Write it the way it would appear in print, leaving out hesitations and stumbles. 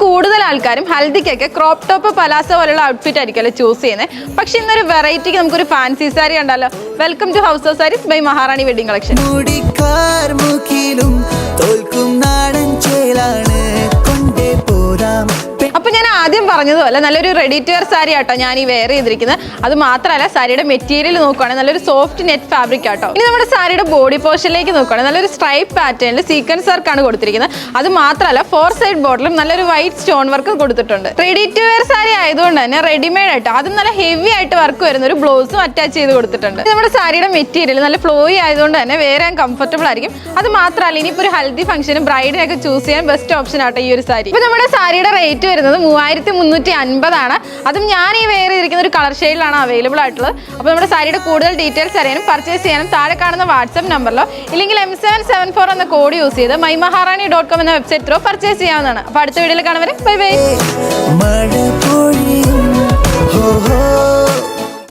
കൂടുതൽ ആൾക്കാരും ഹൽദിക്കൊക്കെ ക്രോപ്പ് ടോപ്പ് പലാസോ പോലുള്ള ഔട്ട്ഫിറ്റ് ആയിരിക്കുമല്ലോ ചൂസ് ചെയ്യുന്നത്. പക്ഷെ ഇന്നൊരു വെറൈറ്റിക്ക് നമുക്കൊരു ഫാൻസി സാരി കണ്ടാലോ. Welcome to house of saris by Maharani wedding collection. അപ്പൊ ഞാൻ ആദ്യം പറഞ്ഞതുപോലെ നല്ലൊരു റെഡി ടു വെയർ സാരി ആട്ടോ ഞാൻ ഈ വെയർ ചെയ്തിരിക്കുന്നത്. അത് മാത്രമല്ല സാരിയുടെ മെറ്റീരിയൽ നോക്കുവാണെങ്കിൽ നല്ലൊരു സോഫ്റ്റ് നെറ്റ് ഫാബ്രിക് ആട്ടോ. ഇനി നമ്മുടെ സാരിയുടെ ബോഡി പോർഷനിലേക്ക് നോക്കുവാണെങ്കിൽ നല്ലൊരു സ്ട്രൈപ്പ് പാറ്റേണിൽ സീക്വൻസ് വർക്ക് ആണ് കൊടുത്തിരിക്കുന്നത്. അത് മാത്രമല്ല 4 സൈഡ് ബോർഡറിലും നല്ലൊരു വൈറ്റ് സ്റ്റോൺ വർക്ക് കൊടുത്തിട്ടുണ്ട്. റെഡി ടു വെയർ സാരി ആയതുകൊണ്ട് തന്നെ റെഡിമെയ്ഡ് ആയിട്ട് അതും നല്ല ഹെവി ആയിട്ട് വർക്ക് വരുന്ന ഒരു ബ്ലൗസും അറ്റാച്ച് ചെയ്ത് കൊടുത്തിട്ടുണ്ട്. നമ്മുടെ സാരിയുടെ മെറ്റീരിയൽ നല്ല ഫ്ലോയി ആയതുകൊണ്ട് തന്നെ വേറെ കംഫർട്ടബിൾ ആയിരിക്കും. അത് മാത്രമല്ല ഇനിയിപ്പോൾ ഒരു ഹൽദി ഫംഗ്ഷനും ബ്രൈഡിനൊക്കെ ചൂസ് ചെയ്യാൻ ബെസ്റ്റ് ഓപ്ഷൻ ആട്ടോ ഈ ഒരു സാരി. ഇപ്പൊ നമ്മുടെ സാരിയുടെ റേറ്റ് വരുന്നത് 3350 ആണ്. അതും ഞാൻ ഈ വെയർ ചെയ്തിരിക്കുന്ന ഒരു കളർ ഷെയ്ഡിലാണ് അവൈലബിൾ ആയിട്ടുള്ളത്. അപ്പോൾ നമ്മുടെ സാരിയുടെ കൂടുതൽ ഡീറ്റെയിൽസ് അറിയാനും പർച്ചേസ് ചെയ്യാനും താഴെ കാണുന്ന വാട്സ്ആപ്പ് നമ്പറിലോ ഇല്ലെങ്കിൽ M774 എന്ന കോഡ് യൂസ് ചെയ്ത് mymaharani.com എന്ന വെബ്സൈറ്റ് ത്രൂ പർച്ചേസ് ചെയ്യാവുന്നതാണ്. അപ്പോൾ അടുത്ത വീഡിയോയിൽ കാണുവരെ ബൈ ബൈ.